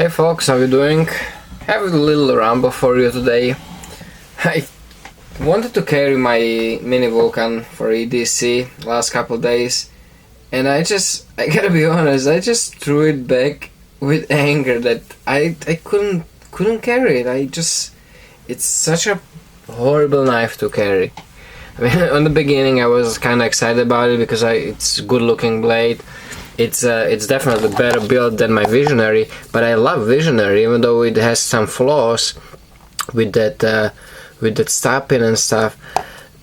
Hey folks, how you doing? I have a little ramble for you today. I wanted to carry my mini Vulcan for EDC last couple days, and I gotta be honest, I just threw it back with anger that I couldn't carry it. It's such a horrible knife to carry. I mean, on the beginning I was kind of excited about it because it's a good looking blade. It's definitely better built than my Visionary, but I love Visionary even though it has some flaws with that stopping and stuff.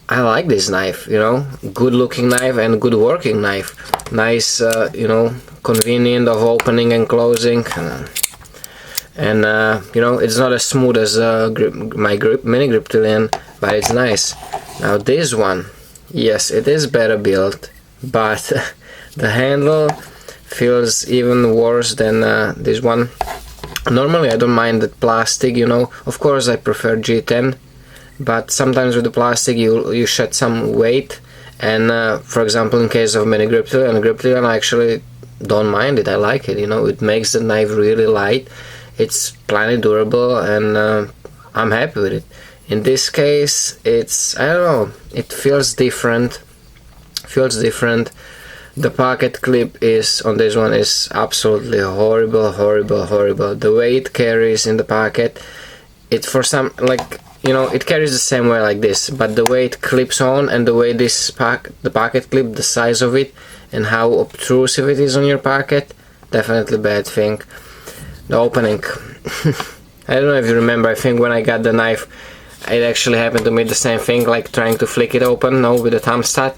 I like this knife, good looking knife and good working knife. Nice, convenient of opening and closing, and it's not as smooth as my mini Griptilian, but it's nice. Now this one, yes, it is better built, but the handle feels even worse than this one. Normally I don't mind the plastic, of course I prefer G10, but sometimes with the plastic you shed some weight, and for example in case of mini Griptilian I actually don't mind it. I like it, it makes the knife really light. It's plenty durable, and I'm happy with it. In this case, I don't know, it feels different. The pocket clip on this one is absolutely horrible. The way it carries in the pocket, it carries the same way like this, but the way it clips on and the way the pocket clip, the size of it and how obtrusive it is on your pocket, definitely bad thing. The opening, I don't know if you remember, I think when I got the knife it actually happened to me the same thing, like trying to flick it open, with the thumb stud.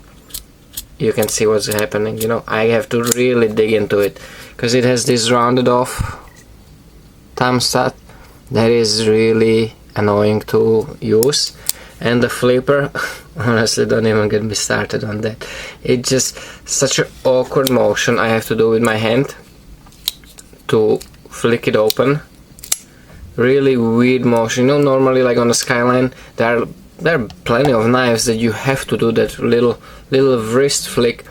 You can see what's happening, I have to really dig into it, because it has this rounded off thumb stud that is really annoying to use. And the flipper, honestly, don't even get me started on that. It's just such an awkward motion I have to do with my hand to flick it open. Really weird motion. Normally like on the Skyline there are plenty of knives that you have to do that little wrist flick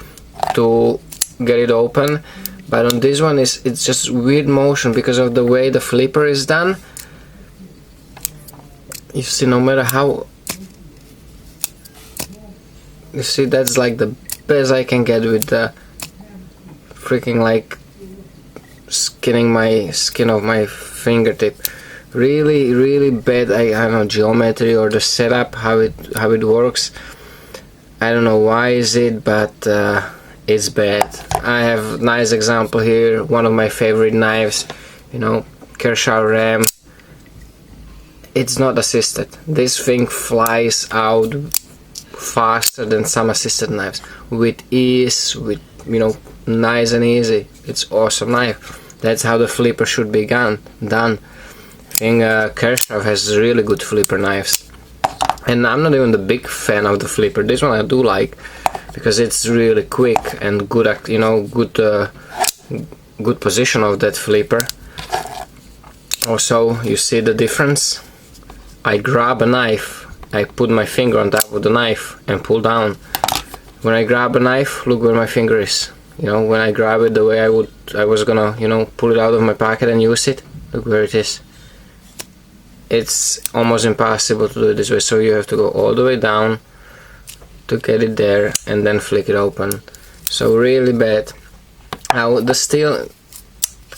to get it open, but on this one it's just weird motion because of the way the flipper is done. You see, no matter how, you see, that's like the best I can get with the freaking like skin of my fingertip. Really bad. I don't know, geometry or the setup, how it works. I don't know why is it, but it's bad. I have a nice example here, one of my favorite knives, Kershaw Ram. It's not assisted. This thing flies out faster than some assisted knives with ease, with nice and easy. It's awesome knife. That's how the flipper should be done. I think Kershaw has really good flipper knives, and I'm not even the big fan of the flipper. This one I do like because it's really quick and good, good position of that flipper. Also, you see the difference. I grab a knife, I put my finger on top of the knife and pull down. When I grab a knife, look where my finger is. When I grab it the way I was gonna, pull it out of my pocket and use it, look where it is. It's almost impossible to do it this way, so you have to go all the way down to get it there and then flick it open. So really bad. Now the steel,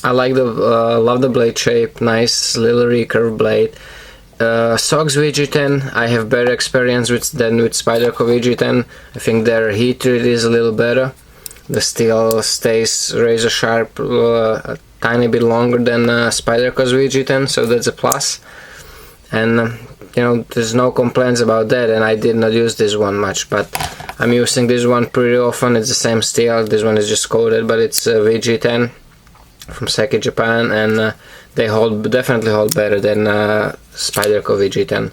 I like love the blade shape, nice little recurve blade. Sox VG10 I have better experience than with Spyderco VG10. I think their heat treat is a little better. The steel stays razor sharp a tiny bit longer than Spyderco's VG10, so that's a plus. And there's no complaints about that, and I did not use this one much, but I'm using this one pretty often. It's the same steel. This one is just coated, but it's VG10 from Seki Japan, and they definitely hold better than Spyderco VG10.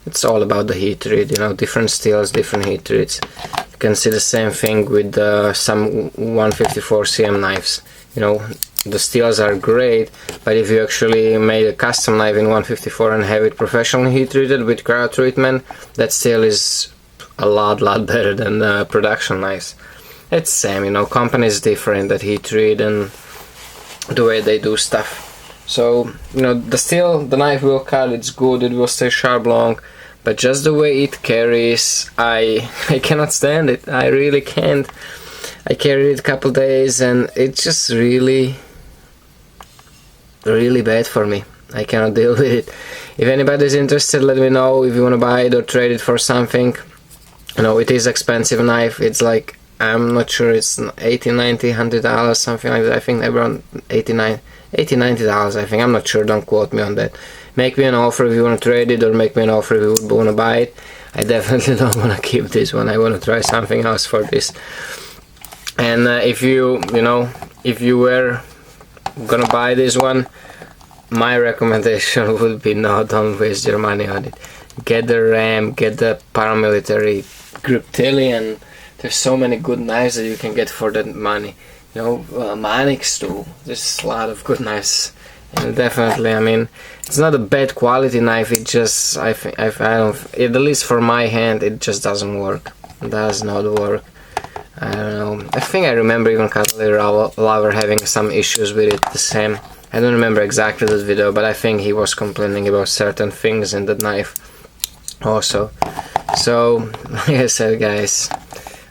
It's all about the heat treat, different steels, different heat treats. You can see the same thing with some 154 cm knives. The steels are great, but if you actually made a custom knife in 154 and have it professionally heat treated with cryo treatment, that steel is a lot better than production knives. It's same, companies different that heat treat and the way they do stuff. So you know, the knife will cut, it's good, it will stay sharp long, but just the way it carries, I cannot stand it. I really can't. I carried it a couple days and it's just really bad for me. I cannot deal with it. If anybody's interested, let me know if you want to buy it or trade it for something. You know, it is expensive knife. It's like, I'm not sure, it's $80, $90, $100, something like that. I think around $80, $90, I think. I'm not sure, don't quote me on that. Make me an offer if you want to trade it, or make me an offer if you want to buy it. I definitely don't want to keep this one. I want to try something else for this. And if you were gonna buy this one, my recommendation would be, no, don't waste your money on it. Get the Ram, get the paramilitary Griptilian. There's so many good knives that you can get for that money. You know, Manix too. There's a lot of good knives. And definitely, I mean, it's not a bad quality knife. It just, I don't, at least for my hand, it just doesn't work. It does not work. I don't know. I think I remember even Cutlery Lover having some issues with it. The same. I don't remember exactly that video, but I think he was complaining about certain things in that knife also. So, like I said, guys,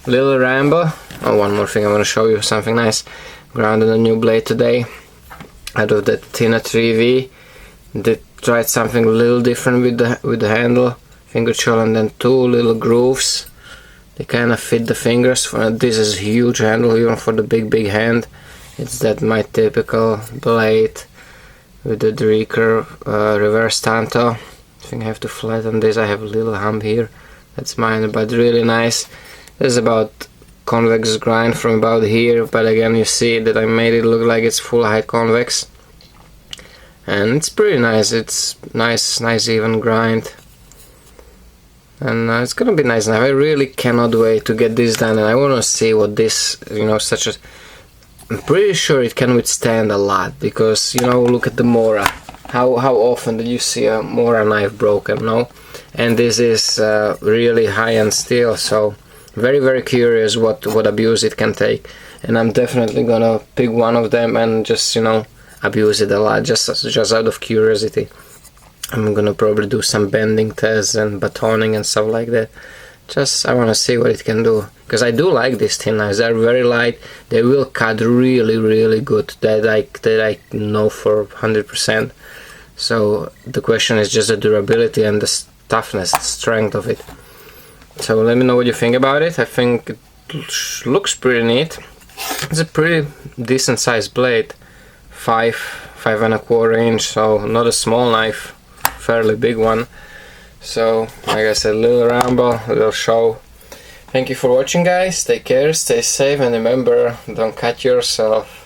little ramble. Oh, one more thing, I want to show you something nice. Grounded a new blade today out of the Tina 3V. They tried something a little different with the handle, finger choil, and then two little grooves. They kind of fit the fingers. This is a huge handle even for the big hand. It's that my typical blade with the Dreaker reverse tanto. I think I have to flatten this. I have a little hump here. That's mine, but really nice. There's about convex grind from about here, but again you see that I made it look like it's full height convex. And it's pretty nice. It's nice even grind. And it's gonna be nice now. I really cannot wait to get this done, and I wanna see what this, you know, such a... I'm pretty sure it can withstand a lot, because, you know, look at the Mora. How often did you see a Mora knife broken, no? And this is really high-end steel, so very curious what abuse it can take. And I'm definitely gonna pick one of them and just, you know, abuse it a lot, just out of curiosity. I'm gonna probably do some bending tests and batoning and stuff like that. Just, I wanna see what it can do. Because I do like these thin knives. They're very light. They will cut really good. That I know for 100%. So the question is just the durability and the toughness, the strength of it. So let me know what you think about it. I think it looks pretty neat. It's a pretty decent sized blade. 5.25 inch. So not a small knife. Fairly big one. So like I said, little ramble, little show. Thank you for watching, guys. Take care, stay safe, and remember, don't cut yourself.